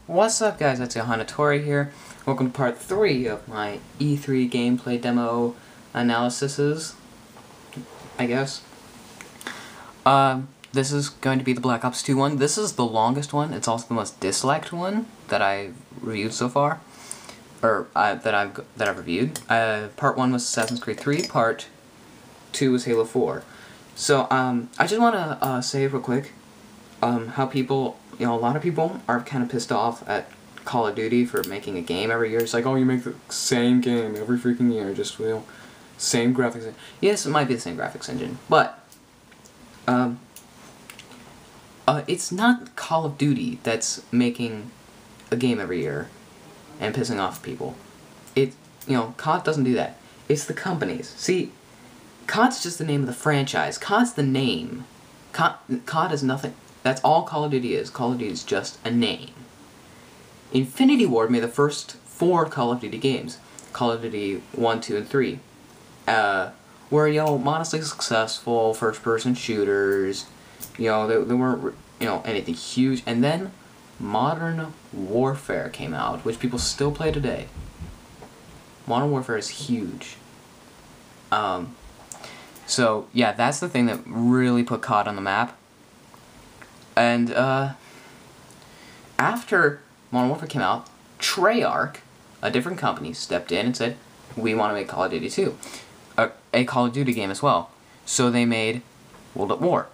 What's up, guys? It's Hanatori here. Welcome to part 3 of my E3 gameplay demo analyses, I guess. This is going to be the Black Ops 2 one. This is the longest one. It's also the most disliked one that I've reviewed so far, or that I've reviewed. Part 1 was Assassin's Creed 3. Part 2 was Halo 4. So I just want to say real quick how people. A lot of people are kind of pissed off at Call of Duty for making a game every year. It's like, oh, you make the same game every freaking year, just, same graphics. Yes, it might be the same graphics engine, but it's not Call of Duty that's making a game every year and pissing off people. COD doesn't do that. It's the companies. See, COD's just the name of the franchise. COD's the name. COD is nothing. That's all Call of Duty is. Call of Duty is just a name. Infinity Ward made the first 4 Call of Duty games. Call of Duty 1, 2, and 3. Were, modestly successful, first-person shooters. They weren't, anything huge. And then Modern Warfare came out, which people still play today. Modern Warfare is huge. So, yeah, that's the thing that really put COD on the map. And, after Modern Warfare came out, Treyarch, a different company, stepped in and said, we want to make Call of Duty 2. A Call of Duty game as well. So they made World at War.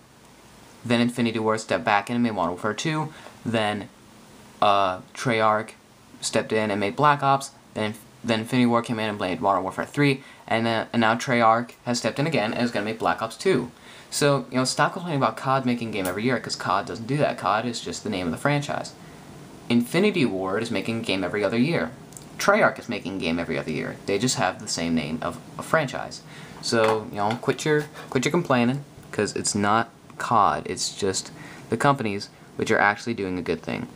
Then Infinity Ward stepped back in and made Modern Warfare 2. Then, Treyarch stepped in and made Black Ops. Then Infinity Ward came in and made Modern Warfare 3. And now Treyarch has stepped in again and is going to make Black Ops 2. So, stop complaining about COD making a game every year, because COD doesn't do that. COD is just the name of the franchise. Infinity Ward is making a game every other year. Treyarch is making a game every other year. They just have the same name of a franchise. So, quit your complaining, because it's not COD. It's just the companies which are actually doing a good thing.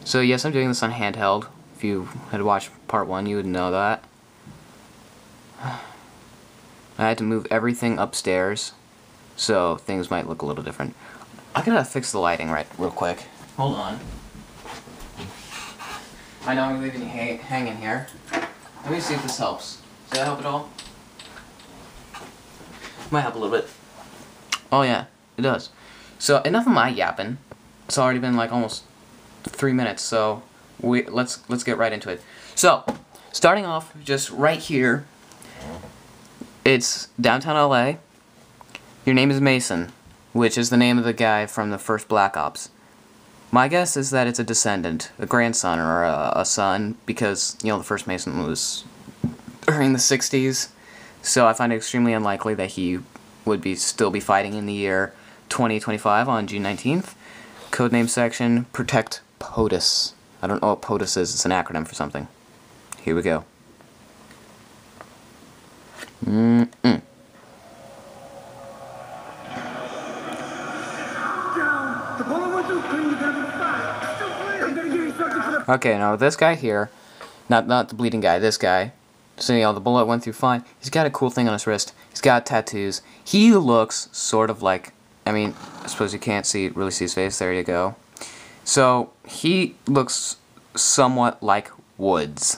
So, yes, I'm doing this on handheld. If you had watched part 1, you would know that. I had to move everything upstairs, so things might look a little different. I gotta fix the lighting real quick. Hold on. I know I'm leaving you hanging here. Let me see if this helps. Does that help at all? Might help a little bit. Oh yeah, it does. So enough of my yapping. It's already been like almost 3 minutes, so let's get right into it. So, starting off just right here. It's downtown LA. Your name is Mason, which is the name of the guy from the first Black Ops. My guess is that it's a descendant, a grandson, or a son, because, the first Mason was during the 60s, so I find it extremely unlikely that he would still be fighting in the year 2025 on June 19th. Codename section, Protect POTUS. I don't know what POTUS is, it's an acronym for something. Here we go. Okay, now this guy here, not the bleeding guy, this guy, so the bullet went through fine. He's got a cool thing on his wrist. He's got tattoos. He looks sort of like, I suppose you can't really see his face. There you go. So he looks somewhat like Woods.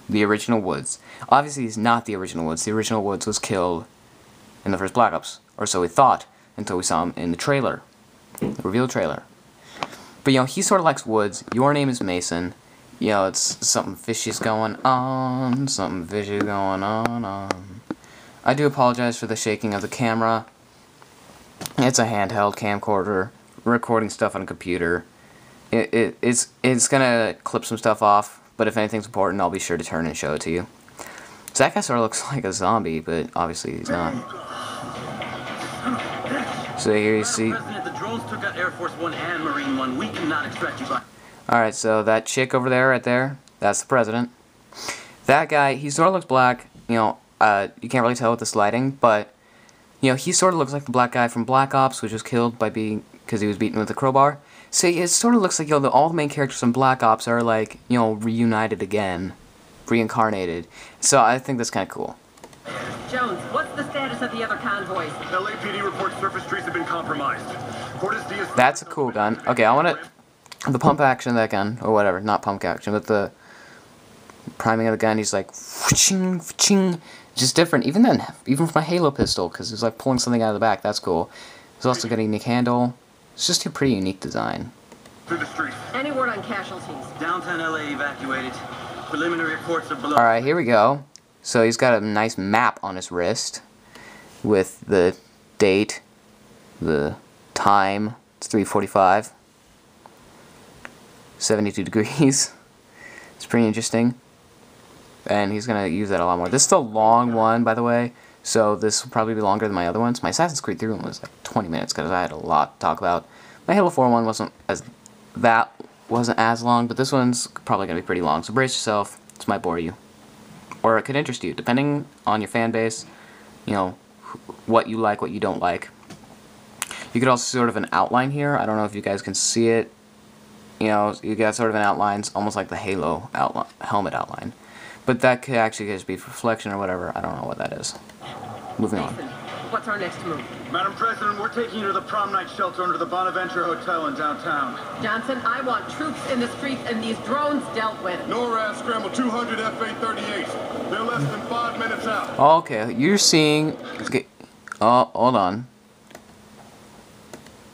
The original Woods. Obviously, he's not the original Woods. The original Woods was killed in the first Black Ops, or so we thought, until we saw him in the trailer, the reveal trailer. But, he sort of likes Woods. Your name is Mason. It's something fishy's going on, something fishy going on. I do apologize for the shaking of the camera. It's a handheld camcorder, recording stuff on a computer. It's gonna clip some stuff off. But if anything's important, I'll be sure to turn and show it to you. So that guy sort of looks like a zombie, but obviously he's not. So here you see. Alright, so that chick over there, right there, that's the president. That guy, he sort of looks black. You can't really tell with this lighting, but he sort of looks like the black guy from Black Ops, which was killed because he was beaten with a crowbar. So it sort of looks like all the main characters in Black Ops are like reunited again, reincarnated. So I think that's kind of cool. Jones, what's the status of the other convoys? LAPD reports surface streets have been compromised. That's a cool gun. Okay, I want the pump action of that gun, or whatever, not pump action, but the priming of the gun, he's like, ching, ching, just different. Even then, even from my Halo pistol, because he's like pulling something out of the back. That's cool. He's also got a unique handle. It's just a pretty unique design. Through the street. Any word on casualties? Downtown LA evacuated. Preliminary reports are below. Alright, here we go. So he's got a nice map on his wrist with the date, the time. It's 3:45. 72 degrees. It's pretty interesting. And he's going to use that a lot more. This is the long one, by the way. So this will probably be longer than my other ones. My Assassin's Creed 3 one was like 20 minutes because I had a lot to talk about. My Halo 4 one wasn't as long, but this one's probably going to be pretty long. So brace yourself. This might bore you. Or it could interest you, depending on your fan base. You know, what you like, what you don't like. You could also see sort of an outline here. I don't know if you guys can see it. You know, you got sort of an outline, almost like the Halo outline, helmet outline. But that could actually just be reflection or whatever. I don't know what that is. Moving on. What's our next move? Madam President, we're taking you to the prom night shelter under the Bonaventure Hotel in downtown. Johnson, I want troops in the streets and these drones dealt with. NORAD scramble 200 FA-38s. They're less than 5 minutes out. Okay, you're seeing... Okay. Oh, hold on.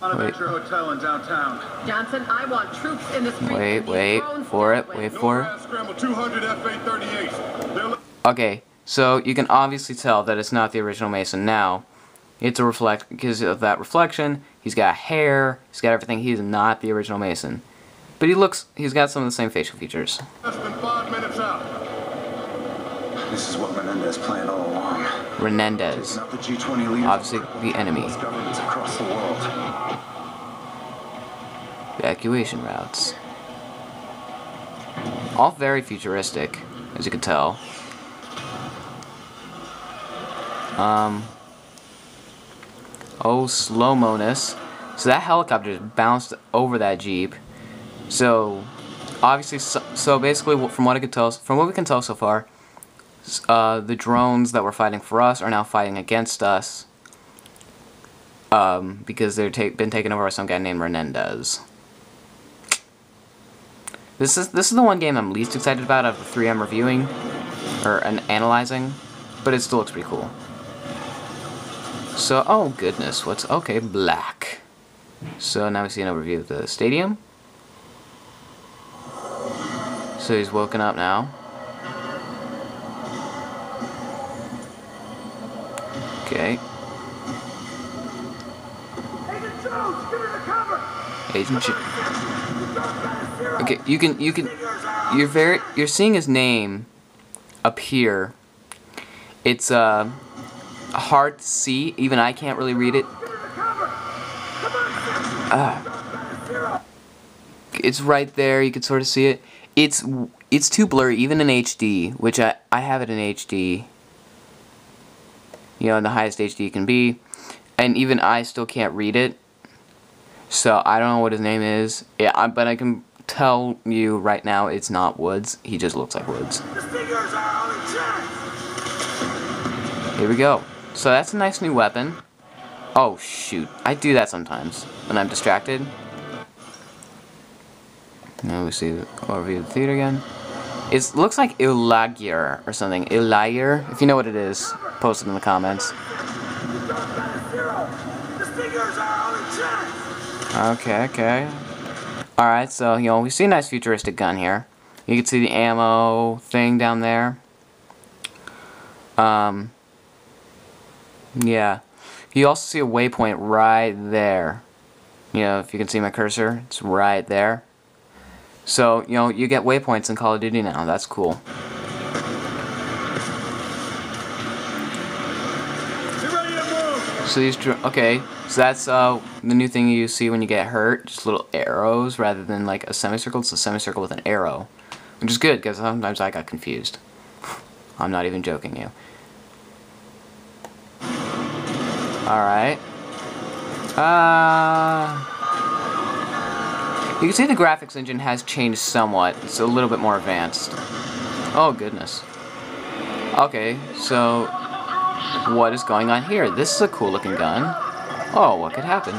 Bonaventure Hotel in downtown. Johnson, I want troops in the streets. Wait for it. Wait for it. NORAD scramble 200 FA-38s. Okay, so you can obviously tell that it's not the original Mason now. It's a reflect because of that reflection. He's got hair. He's got everything. He's not the original Mason, but he's got some of the same facial features. Less than 5 minutes out. This is what Menendez planned all along. Menendez, Not the G20 leaders, obviously the enemy. governments across the world. Evacuation routes. All very futuristic, as you can tell. Oh, slow-mo-ness. So that helicopter just bounced over that Jeep. So, obviously, so basically, from what we can tell so far, the drones that were fighting for us are now fighting against us. Because they're been taken over by some guy named Menendez. This is the one game I'm least excited about of the three I'm reviewing or analyzing, but it still looks pretty cool. So, oh goodness, okay, black. So now we see an overview of the stadium. So he's woken up now. Okay. Agent Jones, give her the cover. Agent Okay, you're seeing his name up here. It's hard to see. Even I can't really read it. It's right there. You can sort of see it. It's too blurry, even in HD, which I have it in HD. You know, in the highest HD it can be, and even I still can't read it. So I don't know what his name is. Yeah, but I can tell you right now it's not Woods. He just looks like Woods. Here we go. So that's a nice new weapon. Oh shoot, I do that sometimes when I'm distracted. Now we see the overview of the theater again. It looks like Ilagier or something. Ilagier, if you know what it is, post it in the comments. Okay. Alright, so, you know, we see a nice futuristic gun here. You can see the ammo thing down there. Yeah. You also see a waypoint right there. You know, if you can see my cursor, it's right there. So, you know, you get waypoints in Call of Duty now. That's cool. So these, okay, so that's the new thing you see when you get hurt. Just little arrows rather than like a semicircle. It's a semicircle with an arrow, which is good because sometimes I got confused. I'm not even joking you. All right. You can see the graphics engine has changed somewhat. It's a little bit more advanced. Oh goodness. Okay, so what is going on here? This is a cool looking gun. Oh, what could happen?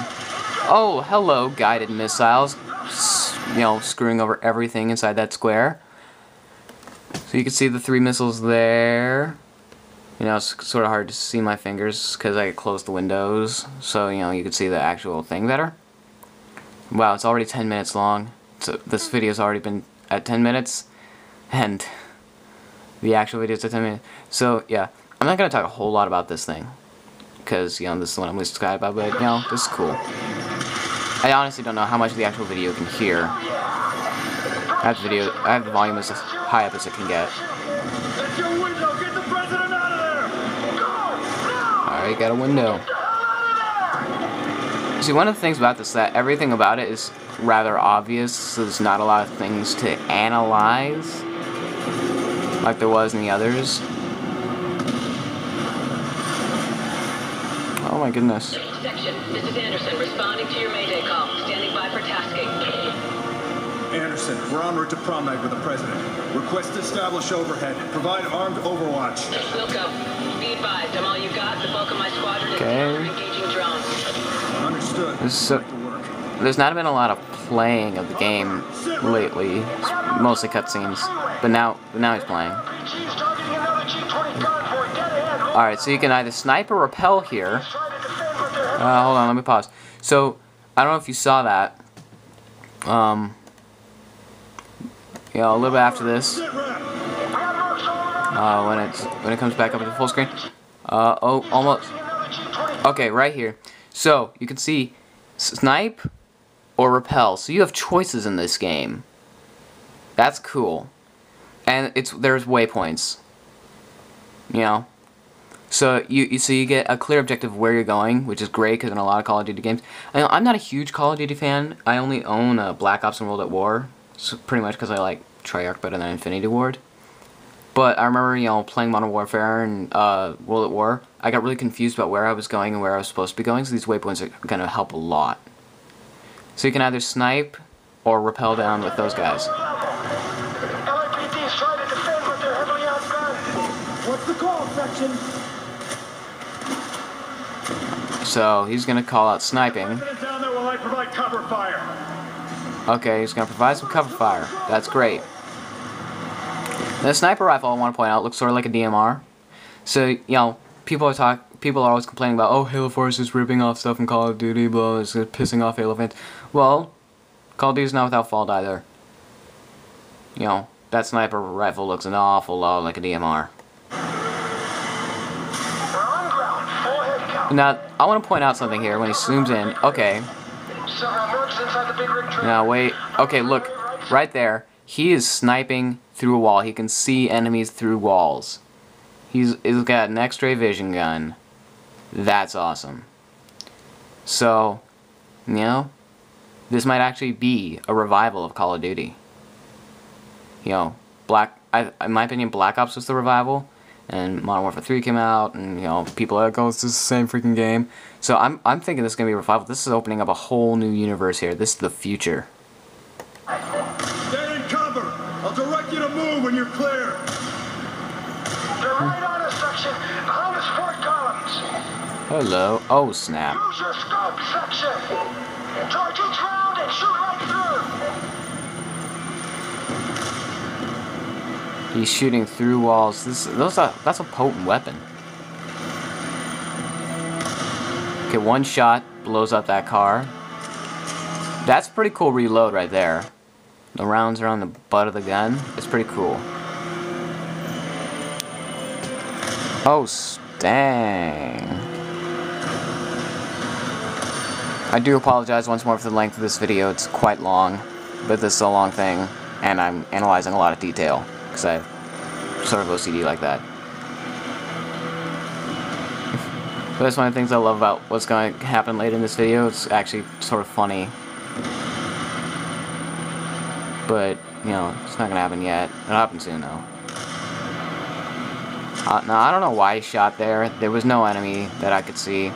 Oh, hello, guided missiles. you know, screwing over everything inside that square. So you can see the 3 missiles there. You know, it's sort of hard to see my fingers because I closed the windows, so you know you can see the actual thing better. Wow, it's already 10 minutes long. So this video's already been at 10 minutes, and the actual video's at 10 minutes. So yeah, I'm not gonna talk a whole lot about this thing because you know this is what I'm least excited about, but you know this is cool. I honestly don't know how much of the actual video can hear. I have the volume as high up as it can get. Alright, got a window. See, one of the things about this is that everything about it is rather obvious, so there's not a lot of things to analyze like there was in the others. Oh my goodness. Section, this is Anderson, responding to your Mayday call. Standing by for tasking. Anderson, we're en route to prom night with the president. Request to establish overhead. Provide armed overwatch. Wilco, be advised, I'm all you got. The bulk of my squadron is engaging drones. Understood. There's not been a lot of playing of the game lately. It's mostly cutscenes. But now he's playing. Alright, so you can either snipe or rappel here. Hold on, let me pause. So, I don't know if you saw that. You know, a little bit after this, when it comes back up to the full screen. Oh, almost. Okay, right here. So you can see snipe or rappel. So you have choices in this game. That's cool, and there's waypoints. You know, so you get a clear objective of where you're going, which is great because in a lot of Call of Duty games, I'm not a huge Call of Duty fan. I only own Black Ops and World at War. So pretty much because I like Treyarch better than Infinity Ward. But I remember, you know, playing Modern Warfare and World at War, I got really confused about where I was going and where I was supposed to be going, so these waypoints are going to help a lot. So you can either snipe or rappel down with those guys. LAPD's trying to defend, but they're heavily outgunned. What's the call, section? So he's going to call out sniping. Down there while I provide cover fire. Okay, he's going to provide some cover fire. That's great. The sniper rifle, I want to point out, looks sort of like a DMR. So, you know, people are always complaining about, oh, Halo 4 is just ripping off stuff from Call of Duty, blah, it's pissing off Halo fans. Well, Call of Duty's not without fault either. You know, that sniper rifle looks an awful lot like a DMR. Now, I want to point out something here when he zooms in. Okay. Now, wait. Okay, look. Right there. He is sniping through a wall. He can see enemies through walls. He's got an X-ray vision gun. That's awesome. So, you know, this might actually be a revival of Call of Duty. You know, in my opinion, Black Ops was the revival, and Modern Warfare 3 came out, and you know, people are like, oh, it's the same freaking game. So I'm thinking this is gonna be a revival. This is opening up a whole new universe here. This is the future. Stay in cover. I'll direct you to move when you're clear. They're right on us, section. Behind the support columns. Hello. Oh, snap. Use your scope, section. Charge each round and shoot right through. He's shooting through walls. That's a potent weapon. Okay, one shot blows up that car. That's pretty cool reload right there. The rounds are on the butt of the gun. It's pretty cool. Oh, dang. I do apologize once more for the length of this video. It's quite long, but this is a long thing, and I'm analyzing a lot of detail, because I have sort of OCD like that. But that's one of the things I love about what's going to happen later in this video. It's actually sort of funny. But, you know, it's not going to happen yet. It'll happen soon, though. Now, I don't know why he shot there. There was no enemy that I could see.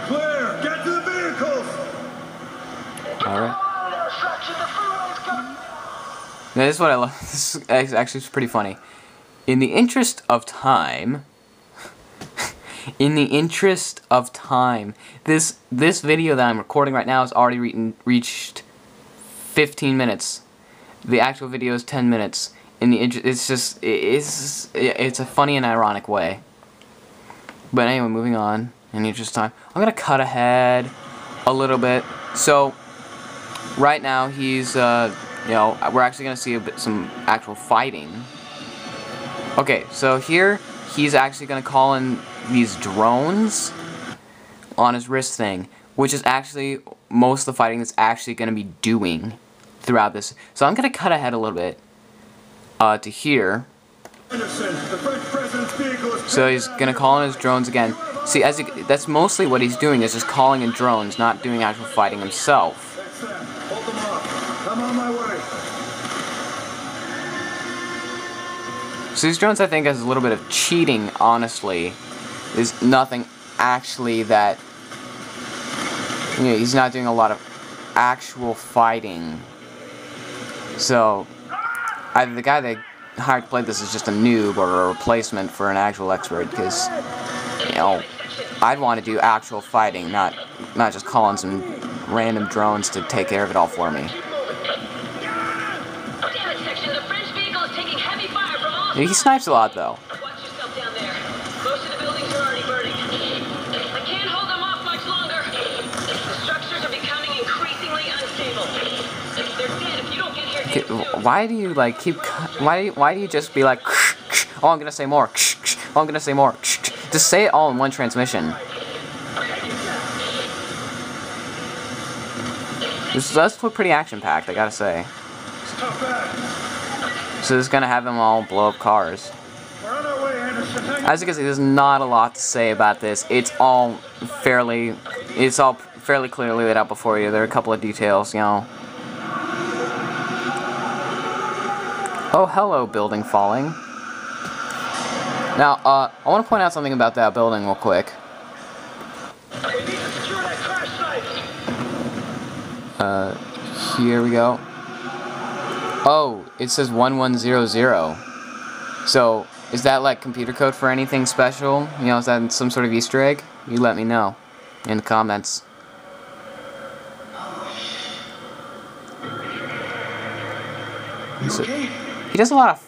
Clear! Get to the vehicles! Alright. Now, this is what I love. This is actually pretty funny. In the interest of time, In the interest of time, this video that I'm recording right now has already reached 15 minutes. The actual video is 10 minutes. In the it's a funny and ironic way. But anyway, moving on. In the interest of time, I'm gonna cut ahead a little bit. So right now he's you know, we're actually gonna see some actual fighting. Okay, so here he's actually gonna call in these drones on his wrist thing, which is actually most of the fighting that's actually gonna be doing throughout this. So I'm gonna cut ahead a little bit to here. So he's gonna call in his drones again. See, that's mostly what he's doing, is just calling in drones, not doing actual fighting himself. Hold them off. I'm on my way. So these drones, I think, has a little bit of cheating, honestly. There's nothing actually that... You know, he's not doing a lot of actual fighting. So, either the guy they hired to play this is just a noob or a replacement for an actual expert, because, you know, I'd want to do actual fighting, not just call in some random drones to take care of it all for me. He snipes a lot, though. Watch yourself down there. Most of the buildings are already burning. I can't hold them off much longer. The structures are becoming increasingly unstable. They're dead if you don't get here. Okay, why do you like keep? Why do you just be like? Oh, I'm gonna say more. Oh, I'm gonna say more. Just say it all in one transmission. This does look pretty action-packed, I gotta say. So this is gonna have them all blow up cars. As you can see, there's not a lot to say about this. It's all fairly clearly laid out before you. There are a couple of details, you know. Oh, hello, building falling. Now, I want to point out something about that building real quick. Here we go. Oh, it says 1100. So, is that like computer code for anything special? You know, is that some sort of Easter egg? You let me know in the comments. So, he does a lot of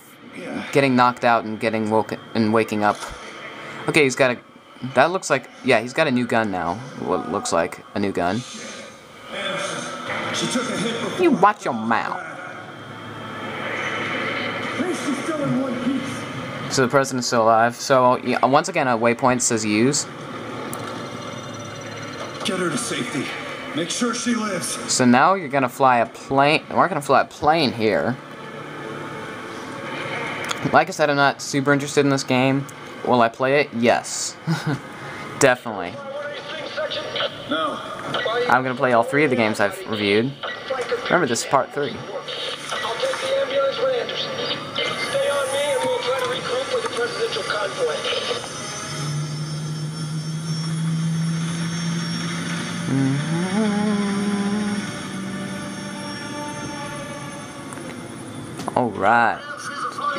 getting knocked out and getting waking up. Okay, he's got a... That looks like... Yeah, he's got a new gun now. What looks like a new gun. You watch your mouth. So the president's still alive. So, yeah, once again, a waypoint says use. Get her to safety. Make sure she lives. So now you're gonna fly a plane. We're gonna fly a plane here. Like I said, I'm not super interested in this game. Will I play it? Yes. Definitely. No. I'm gonna play all 3 of the games I've reviewed. Remember, this is part 3. I'll take the ambulance for Anderson. Stay on me and we'll try to regroup with the presidential convoy. Alright.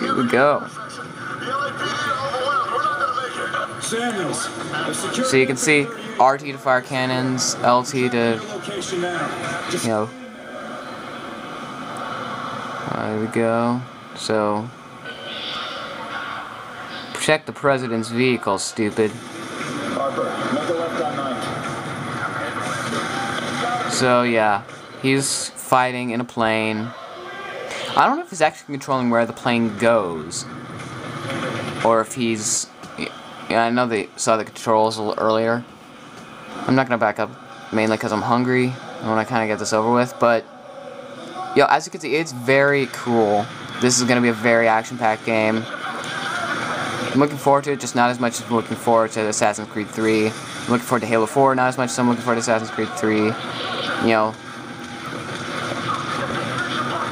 Here we go. Samuels, So you can see RT to fire cannons, LT to, you know. There we go. So, protect the president's vehicle, stupid. So yeah, he's fighting in a plane. I don't know if he's actually controlling where the plane goes, or if he's... Yeah, I know they saw the controls a little earlier. I'm not gonna back up, mainly because I'm hungry. I want to kind of get this over with, but... Yo, as you can see, it's very cool. This is gonna be a very action-packed game. I'm looking forward to it, just not as much as I'm looking forward to Assassin's Creed 3. I'm looking forward to Halo 4, not as much as I'm looking forward to Assassin's Creed 3. You know...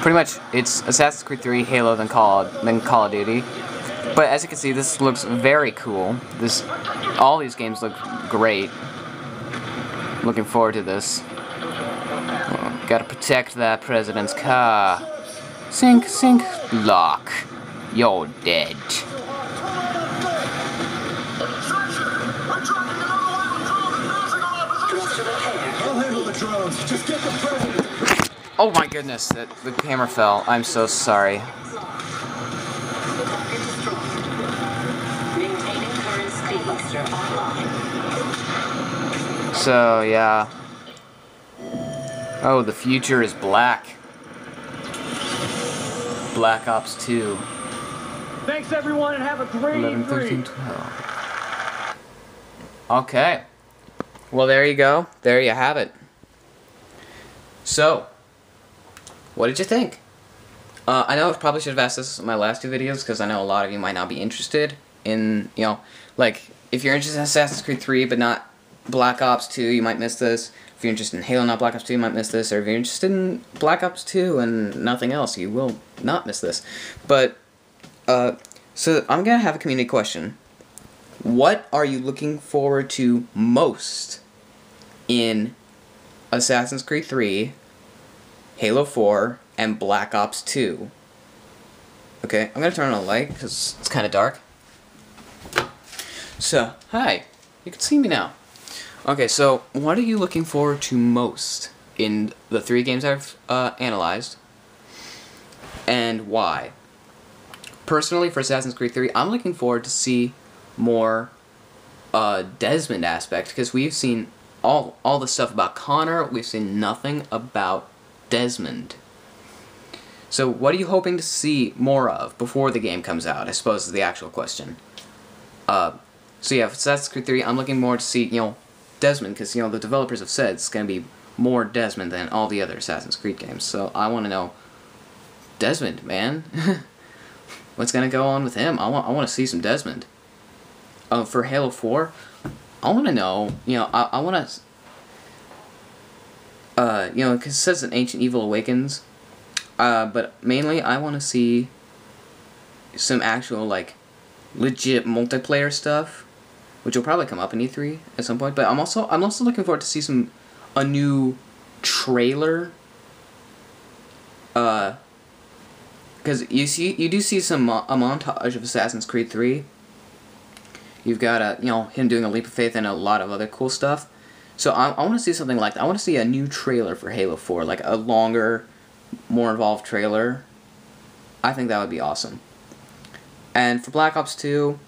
Pretty much, it's Assassin's Creed 3, Halo, then Call of Duty. But as you can see, this looks very cool. All these games look great. Looking forward to this. Oh, gotta protect that president's car. Sink, sink, lock. You're dead. Oh my goodness, the camera fell. I'm so sorry. So, yeah. Oh, the future is black. Black Ops 2. Thanks, everyone, and have a great 11, 13, 12. Okay. Well, there you go. There you have it. So, what did you think? I know I probably should have asked this in my last two videos, because I know a lot of you might not be interested in, you know, like, if you're interested in Assassin's Creed 3 but not Black Ops 2, you might miss this. If you're interested in Halo, not Black Ops 2, you might miss this. Or if you're interested in Black Ops 2 and nothing else, you will not miss this. But, so I'm going to have a community question. What are you looking forward to most in Assassin's Creed 3, Halo 4, and Black Ops 2? Okay, I'm going to turn on a light because it's kind of dark. So, hi. You can see me now. Okay, so what are you looking forward to most in the 3 games I've analyzed, and why? Personally, for Assassin's Creed 3, I'm looking forward to see more Desmond aspect, because we've seen all the stuff about Connor, we've seen nothing about Desmond. So what are you hoping to see more of before the game comes out, I suppose is the actual question. So yeah, for Assassin's Creed 3, I'm looking more to see, you know, Desmond, because, you know, the developers have said it's going to be more Desmond than all the other Assassin's Creed games. So I want to know, Desmond, man. What's going to go on with him? I want to see some Desmond. For Halo 4, I want to know, you know, I want to, you know, because it says that Ancient Evil Awakens, but mainly I want to see some actual, like, legit multiplayer stuff, which will probably come up in E3 at some point. But I'm also looking forward to see a new trailer. Because you do see a montage of Assassin's Creed 3. You've got you know, him doing a leap of faith and a lot of other cool stuff. So I want to see something like that. I want to see a new trailer for Halo 4, like a longer, more involved trailer. I think that would be awesome. And for Black Ops 2,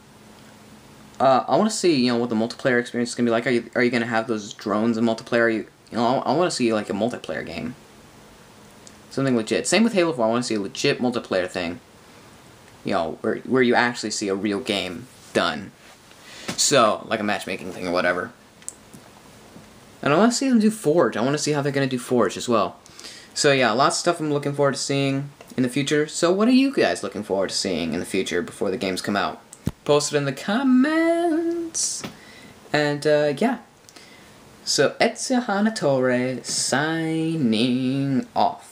I want to see, you know, what the multiplayer experience is going to be like. Are you going to have those drones in multiplayer? You know, I want to see, like, a multiplayer game. Something legit. Same with Halo 4, I want to see a legit multiplayer thing. You know, where you actually see a real game done. So, like a matchmaking thing or whatever. And I want to see them do Forge. I want to see how they're going to do Forge as well. So yeah, lots of stuff I'm looking forward to seeing in the future. So what are you guys looking forward to seeing in the future before the games come out? Post it in the comments. And yeah. So Ezio Hanatore signing off.